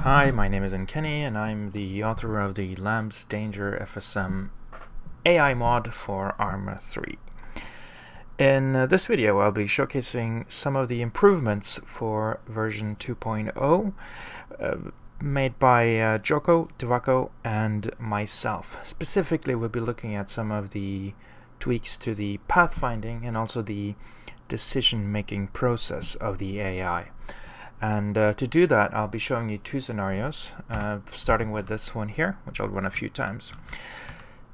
Hi, my name is Kenny, and I'm the author of the LAMBS Danger.fsm AI mod for Arma 3. In this video, I'll be showcasing some of the improvements for version 2.0 made by Joko, Devako, and myself. Specifically, we'll be looking at some of the tweaks to the pathfinding and also the decision-making process of the AI. And to do that, I'll be showing you two scenarios, starting with this one here, which I'll run a few times.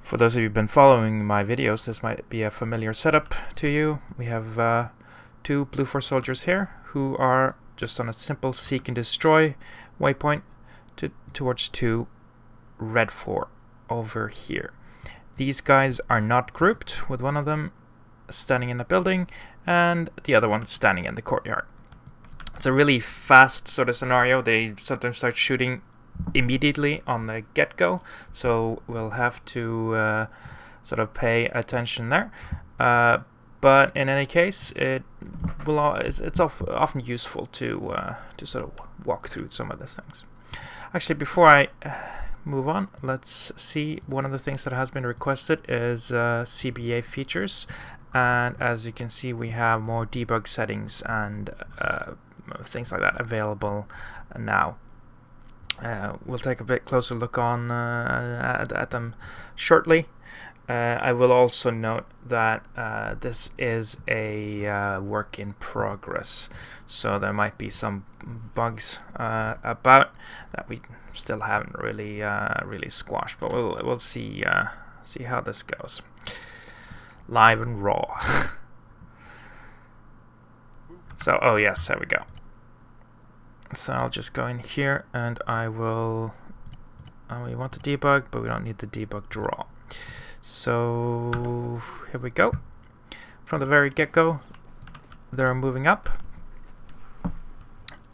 For those of you who've been following my videos, this might be a familiar setup to you. We have two Blue 4 soldiers here who are just on a simple seek and destroy waypoint towards two Red 4 over here. These guys are not grouped, with one of them standing in the building and the other one standing in the courtyard. It's a really fast sort of scenario. They sometimes start shooting immediately on the get-go, so we'll have to sort of pay attention there. But in any case, it's often useful to sort of walk through some of these things. Actually, before I move on, let's see. One of the things that has been requested is CBA features, and as you can see, we have more debug settings and things like that available now. We'll take a bit closer look on at them shortly. I will also note that this is a work in progress, so there might be some bugs about that we still haven't really squashed, but we'll see how this goes. Live and raw. So, oh yes, there we go. So I'll just go in here and I will, we want the debug, but we don't need the debug draw. So here we go. From the very get-go, they're moving up.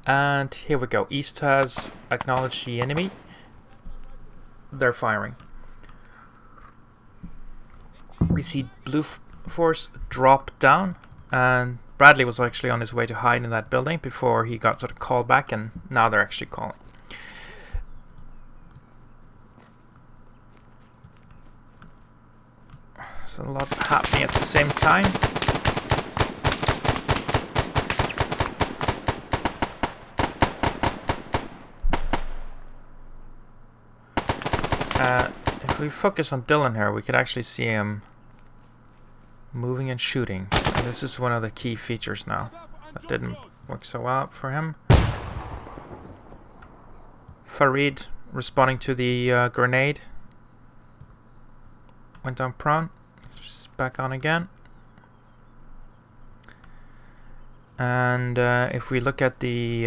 And here we go. East has acknowledged the enemy. They're firing. We see Blue Force drop down, and Bradley was actually on his way to hide in that building before he got sort of called back, and now they're actually calling. So a lot happening at the same time. If we focus on Dylan here, we could actually see him moving and shooting. And this is one of the key features now. That didn't work so well for him. Farid responding to the grenade. Went down prone. It's back on again. And if we look at the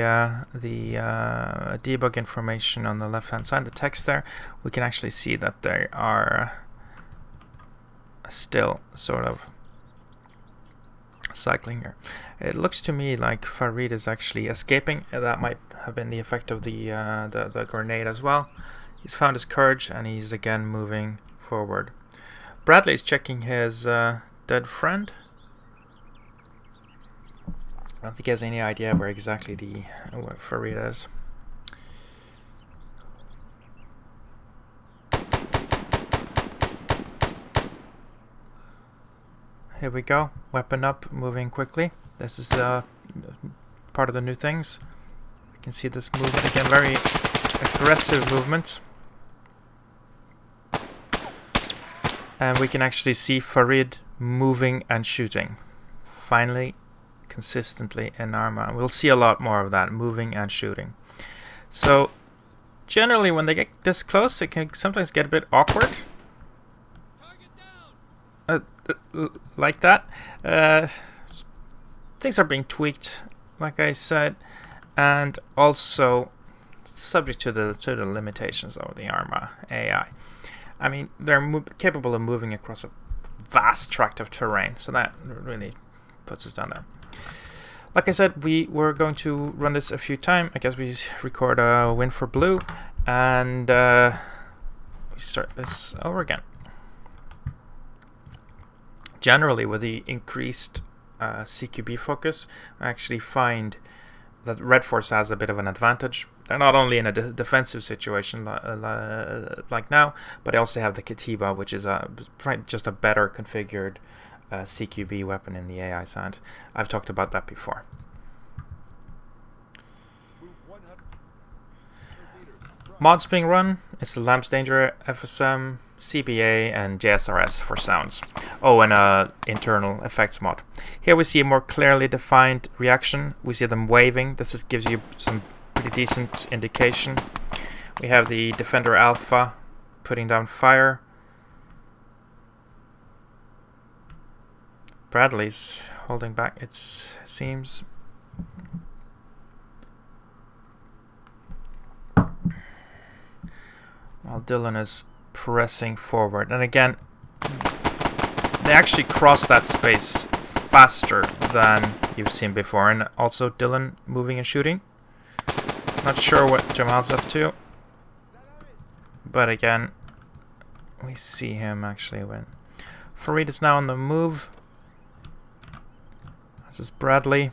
debug information on the left-hand side, the text there, we can actually see that they are still sort of cycling here. It looks to me like Farid is actually escaping. That might have been the effect of the grenade as well. He's found his courage and he's again moving forward. Bradley's checking his dead friend. I don't think he has any idea where exactly where Farid is. Here we go, weapon up, moving quickly. This is part of the new things. We can see this movement again, very aggressive movements. And we can actually see Farid moving and shooting. Finally, consistently in Arma. We'll see a lot more of that, moving and shooting. So, generally when they get this close, it can sometimes get a bit awkward. Like that. Things are being tweaked, like I said, and also subject to the limitations of the Arma AI. I mean, they're capable of moving across a vast tract of terrain, so that really puts us down there. Like I said, we were going to run this a few times. I guess we record a win for Blue, and we start this over again. Generally, with the increased CQB focus, I actually find that Red Force has a bit of an advantage. They're not only in a defensive situation like now, but they also have the Katiba, which is just a better configured CQB weapon in the AI side. I've talked about that before. Mods being run is the LAMBS Danger.fsm, CBA, and JSRS for sounds. Oh, and internal effects mod. Here we see a more clearly defined reaction. We see them waving. This gives you some pretty decent indication. We have the Defender Alpha putting down fire. Bradley's holding back, it seems. While Dylan is pressing forward. And again, they actually cross that space faster than you've seen before. And also Dylan moving and shooting. Not sure what Jamal's up to. But again, we see him actually win. Farid is now on the move. This is Bradley.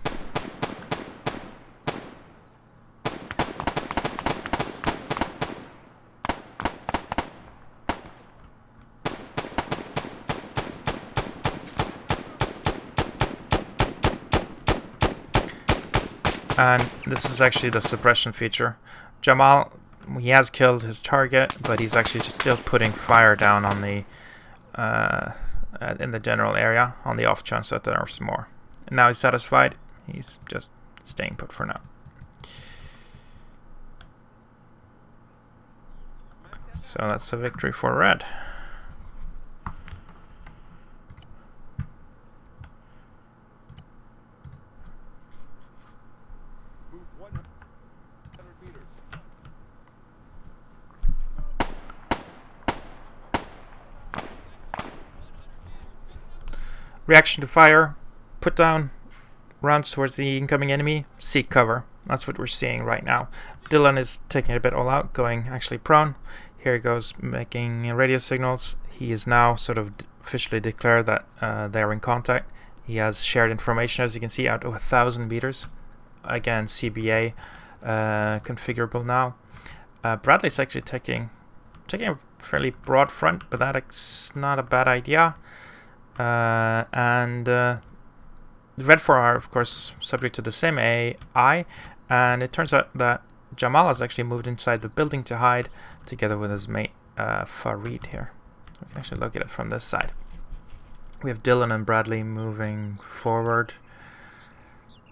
And this is actually the suppression feature. Jamal, he has killed his target, but he's actually just still putting fire down on the in the general area on the off chance that there's more. And now he's satisfied. He's just staying put for now. So that's a victory for Red. Reaction to fire, put down rounds towards the incoming enemy, seek cover. That's what we're seeing right now. Dylan is taking it a bit all out, going actually prone. Here he goes, making radio signals. He is now sort of officially declared that they're in contact. He has shared information, as you can see, out to 1,000 meters. Again, CBA configurable now. Bradley's actually taking a fairly broad front, but that's not a bad idea. The Red 4 are, of course, subject to the same AI, and it turns out that Jamal has actually moved inside the building to hide, together with his mate Farid here. We can actually look at it from this side. We have Dylan and Bradley moving forward.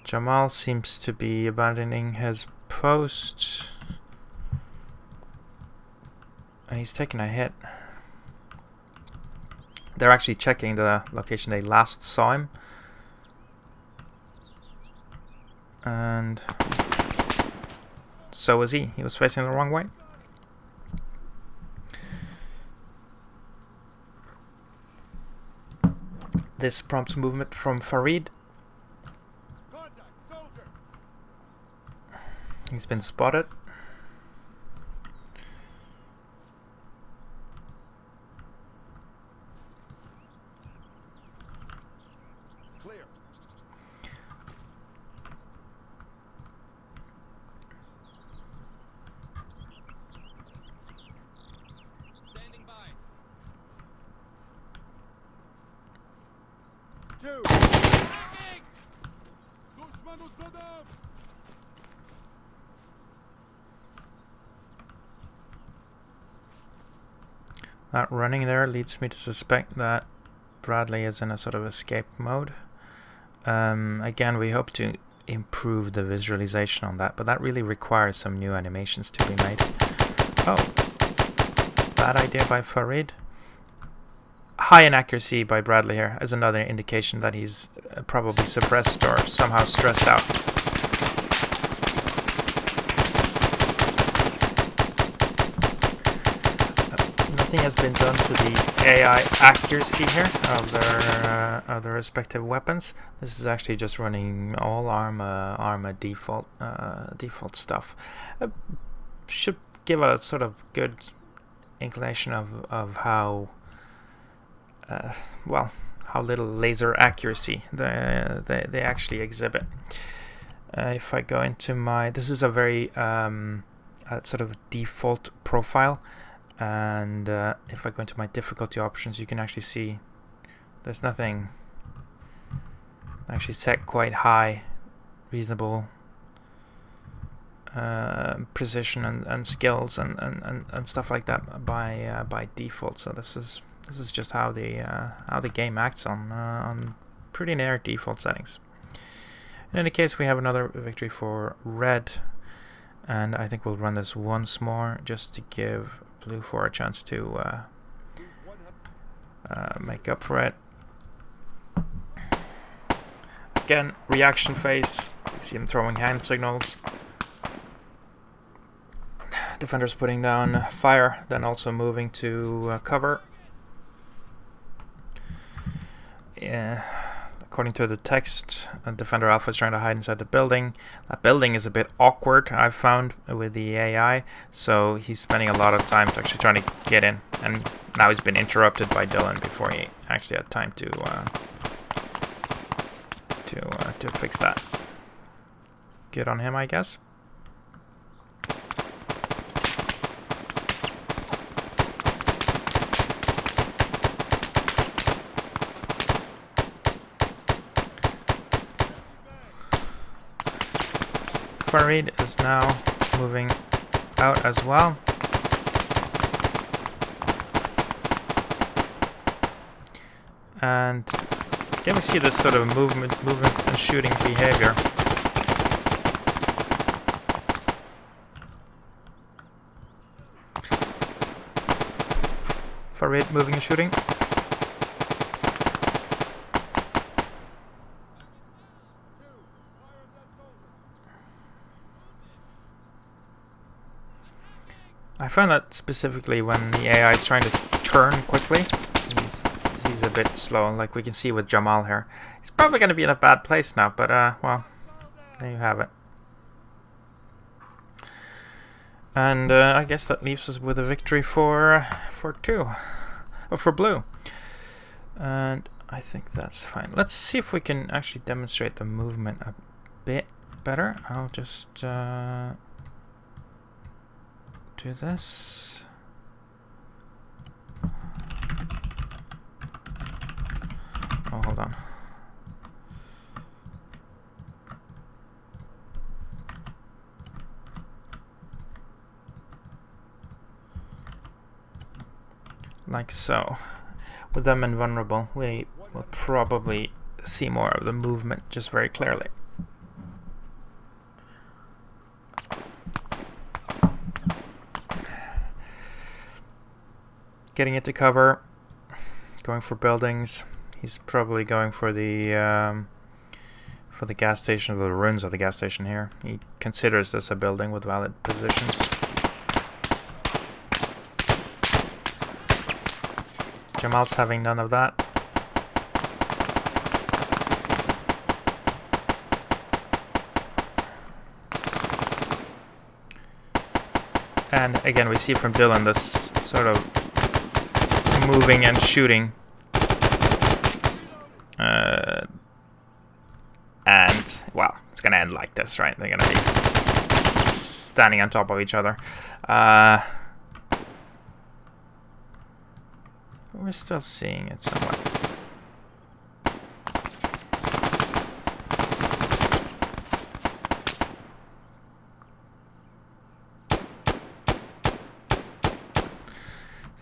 Jamal seems to be abandoning his post, and he's taking a hit. They're actually checking the location they last saw him. And so was he. He was facing the wrong way. This prompts movement from Farid. He's been spotted. That running there leads me to suspect that Bradley is in a sort of escape mode. Again, we hope to improve the visualization on that, but that really requires some new animations to be made. Oh, bad idea by Farid. High inaccuracy by Bradley here is another indication that he's probably suppressed or somehow stressed out. Nothing has been done to the AI accuracy here of their respective weapons. This is actually just running all Arma default stuff. Should give a sort of good inclination of how well, how little laser accuracy they actually exhibit. If I go into my, this is a very sort of default profile, and if I go into my difficulty options, you can actually see there's nothing actually set quite high, reasonable precision and skills and stuff like that by default. So this is just how the game acts on pretty near default settings. In any case, we have another victory for red, and I think we'll run this once more just to give blue 4 a chance to make up for it. Again, reaction phase. You see him throwing hand signals. Defenders putting down fire, then also moving to cover. Yeah. According to the text, Defender Alpha is trying to hide inside the building. That building is a bit awkward, I've found, with the AI, so he's spending a lot of time to actually trying to get in, and now he's been interrupted by Dylan before he actually had time to fix that. Good on him, I guess. Farid is now moving out as well. And again we see this sort of movement and shooting behavior. Farid moving and shooting. I find that specifically when the AI is trying to turn quickly, he's a bit slow, like we can see with Jamal here. He's probably going to be in a bad place now, but well, there you have it. And I guess that leaves us with a victory for blue. And I think that's fine. Let's see if we can actually demonstrate the movement a bit better. I'll just do this. Oh, hold on. Like so. With them invulnerable, we will probably see more of the movement just very clearly. Getting it to cover, going for buildings. He's probably going for the gas station, or the ruins of the gas station here. He considers this a building with valid positions. Jamal's having none of that. And again, we see from Dylan this sort of moving and shooting. And, well, it's going to end like this, right? They're going to be standing on top of each other. We're still seeing it somewhat.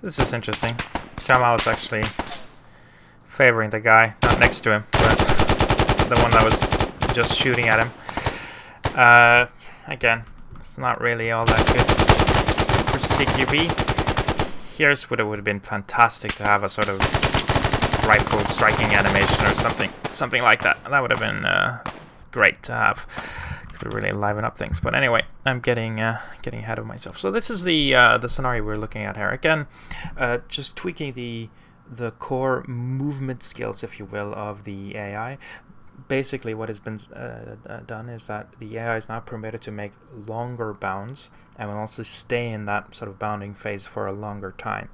This is interesting. Jamal is actually favoring the guy, not next to him, but the one that was just shooting at him. Again, it's not really all that good for CQB. Here's what it would have been fantastic to have a sort of rifle striking animation or something like that. That would have been great to have. Could really liven up things. But anyway, I'm getting ahead of myself. So this is the scenario we're looking at here. Again, just tweaking the core movement skills, if you will, of the AI. Basically, what has been done is that the AI is now permitted to make longer bounds and will also stay in that sort of bounding phase for a longer time.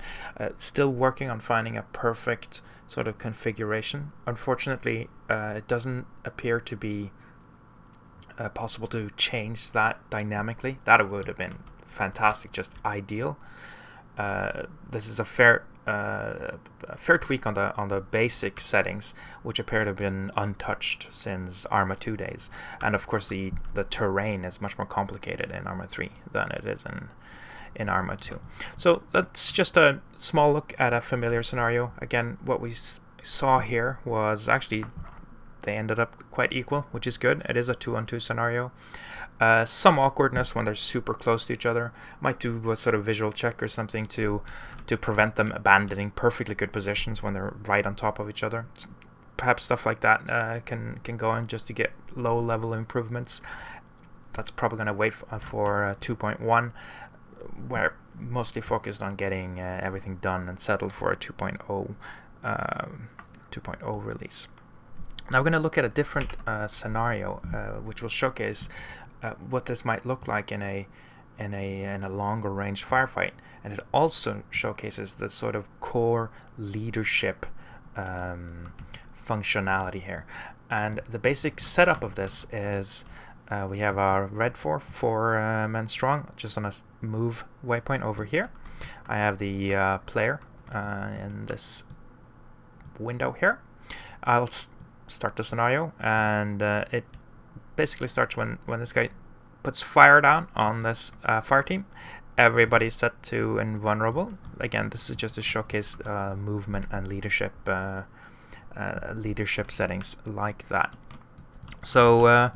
Still working on finding a perfect sort of configuration. Unfortunately, it doesn't appear to be possible to change that dynamically, that would have been fantastic, just ideal. This is a fair tweak on the basic settings, which appear to have been untouched since Arma 2 days. And of course, the terrain is much more complicated in Arma 3 than it is in Arma 2. So that's just a small look at a familiar scenario. Again, what we saw here was actually they ended up quite equal, which is good. It is a 2-on-2 scenario. Some awkwardness when they're super close to each other. Might do a sort of visual check or something to prevent them abandoning perfectly good positions when they're right on top of each other. Perhaps stuff like that can go in just to get low-level improvements. That's probably going to wait for 2.1, where mostly focused on getting everything done and settled for a 2.0 release. Now we're going to look at a different scenario, which will showcase what this might look like in a longer range firefight, and it also showcases the sort of core leadership functionality here. And the basic setup of this is we have our red 4 men strong, just on a move waypoint over here. I have the player in this window here. I'll start the scenario, and it basically starts when this guy puts fire down on this fire team. Everybody's set to invulnerable. Again, this is just to showcase movement and leadership settings like that. So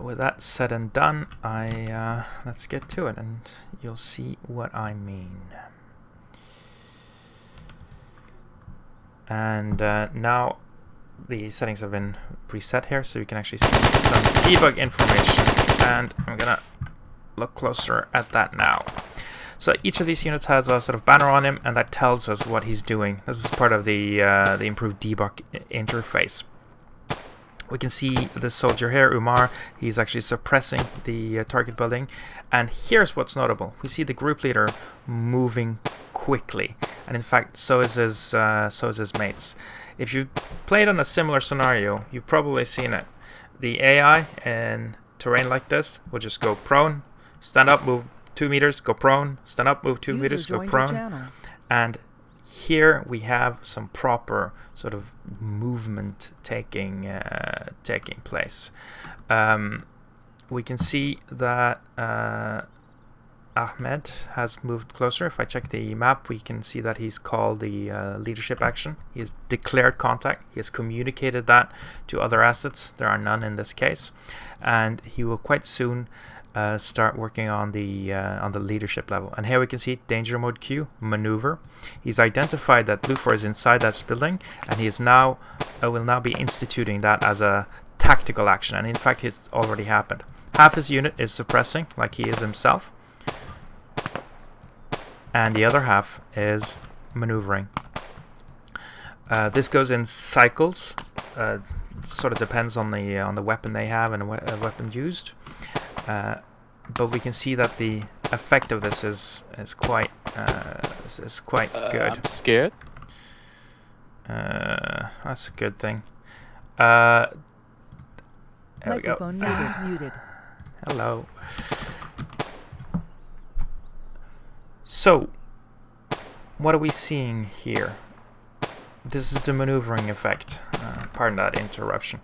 with that said and done, let's get to it, and you'll see what I mean. And now the settings have been preset here, so you can actually see some debug information, and I'm gonna look closer at that now. So each of these units has a sort of banner on him, and that tells us what he's doing. This is part of the improved debug interface. We can see the soldier here, Umar. He's actually suppressing the target building, and here's what's notable. We see the group leader moving quickly, and in fact, so is his mates. If you've played on a similar scenario, you've probably seen it. The AI in terrain like this will just go prone, stand up, move 2 meters, go prone, stand up, move 2 meters, go prone. And here we have some proper sort of movement taking place. We can see that Ahmed has moved closer. If I check the map, we can see that he's called the leadership action. He has declared contact. He has communicated that to other assets. There are none in this case, and he will quite soon start working on the leadership level. And here we can see danger mode Q, maneuver. He's identified that Blue 4 is inside that building, and he is now will now be instituting that as a tactical action. And in fact, it's already happened. Half his unit is suppressing, like he is himself, and the other half is maneuvering. This goes in cycles. Sort of depends on the weapon they have and weapon used. But we can see that the effect of this is quite good. I'm scared. That's a good thing. There we go. Muted. Hello. So, what are we seeing here? This is the maneuvering effect. Pardon that interruption.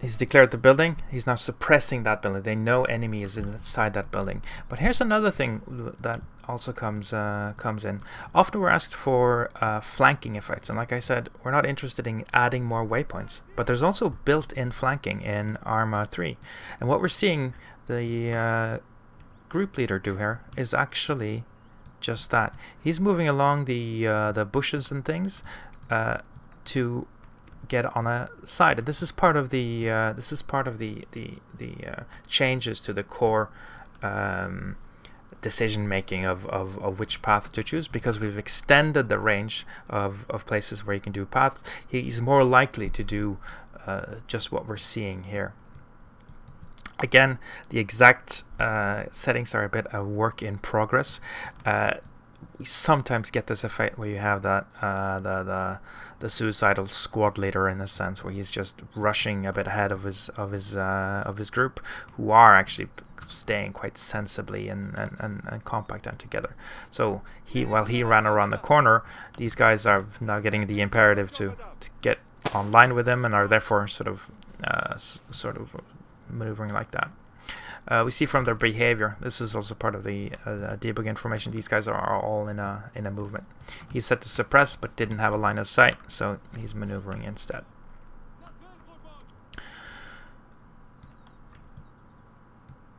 He's declared the building. He's now suppressing that building. They know enemy is inside that building. But here's another thing that also comes in. Often we're asked for flanking effects, and like I said, we're not interested in adding more waypoints. But there's also built-in flanking in Arma 3, and what we're seeing the group leader do here is actually just that. He's moving along the bushes and things to get on a side. And this is part of the changes to the core decision making of which path to choose, because we've extended the range of places where you can do paths. He's more likely to do just what we're seeing here. Again, the exact settings are a bit a work in progress. we sometimes get this effect where you have that the suicidal squad leader, in a sense, where he's just rushing a bit ahead of his group, who are actually staying quite sensibly and compact and together. So while he ran around the corner, these guys are now getting the imperative to get online with him, and are therefore sort of maneuvering like that. We see from their behavior, this is also part of the debug information, these guys are all in a movement. He's set to suppress but didn't have a line of sight, so he's maneuvering instead.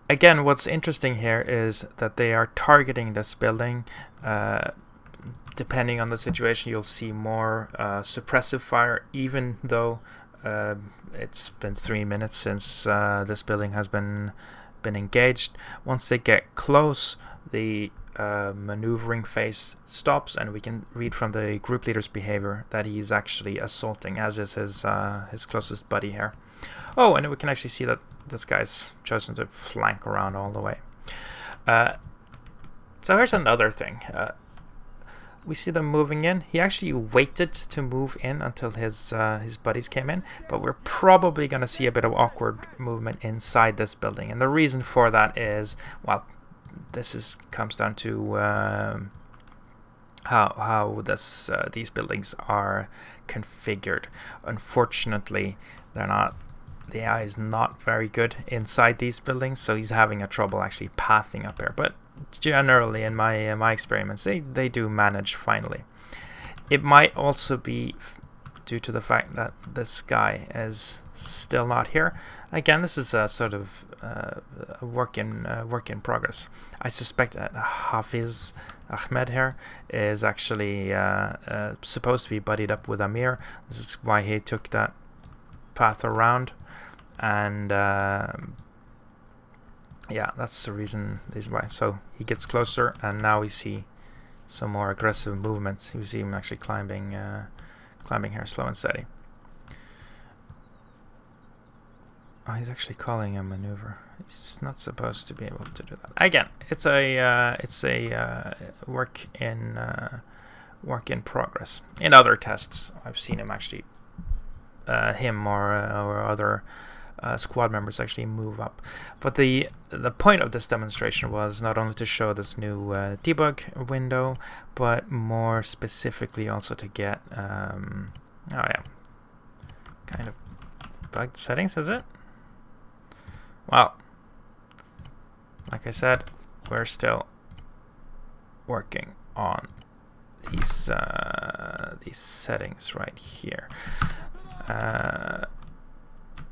Again, what's interesting here is that they are targeting this building. Depending on the situation, you'll see more suppressive fire, even though it's been 3 minutes since this building has been engaged. Once they get close, the maneuvering phase stops, and we can read from the group leader's behavior that he's actually assaulting, as is his closest buddy here. Oh, and we can actually see that this guy's chosen to flank around all the way. So here's another thing. We see them moving in. He actually waited to move in until his buddies came in, but we're probably going to see a bit of awkward movement inside this building, and the reason for that is, well, this comes down to how these buildings are configured. Unfortunately, the AI is not very good inside these buildings, so he's having a trouble actually pathing up here. But generally, in my experiments, they do manage finally. It might also be due to the fact that this guy is still not here. Again, this is a sort of a work in progress. I suspect that Hafiz Ahmed here is actually supposed to be buddied up with Amir. This is why he took that path around, and yeah, that's the reason. This why. So he gets closer, and now we see some more aggressive movements. You see him actually climbing here, slow and steady. Oh, he's actually calling a maneuver. He's not supposed to be able to do that. Again, it's a work in progress. In other tests, I've seen him actually, him or other squad members actually move up. But the point of this demonstration was not only to show this new debug window, but more specifically also to get kind of bugged settings, is it? Well, like I said, we're still working on these settings right here.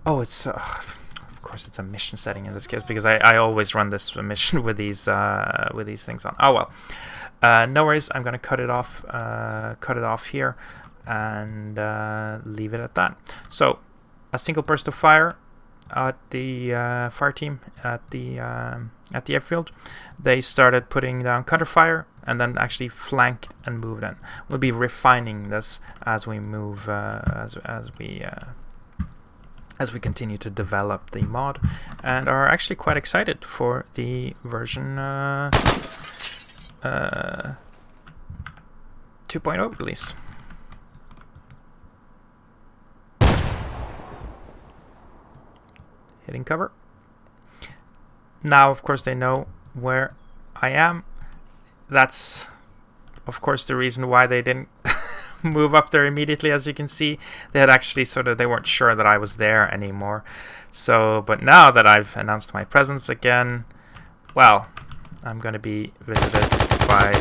Oh, it's of course it's a mission setting in this case, because I always run this mission with these things on. Oh well, no worries. I'm gonna cut it off here and leave it at that. So a single burst of fire at the fire team at the airfield. They started putting down counter fire and then actually flanked and moved in. We'll be refining this as we move as we continue to develop the mod, and are actually quite excited for the version 2.0 release. Hitting cover. Now, of course, they know where I am. That's, of course, the reason why they didn't move up there immediately. As you can see, they had actually they weren't sure that I was there anymore. So, but now that I've announced my presence again, well, I'm going to be visited by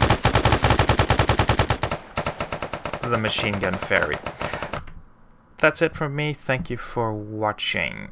the machine gun fairy. That's it from me. Thank you for watching.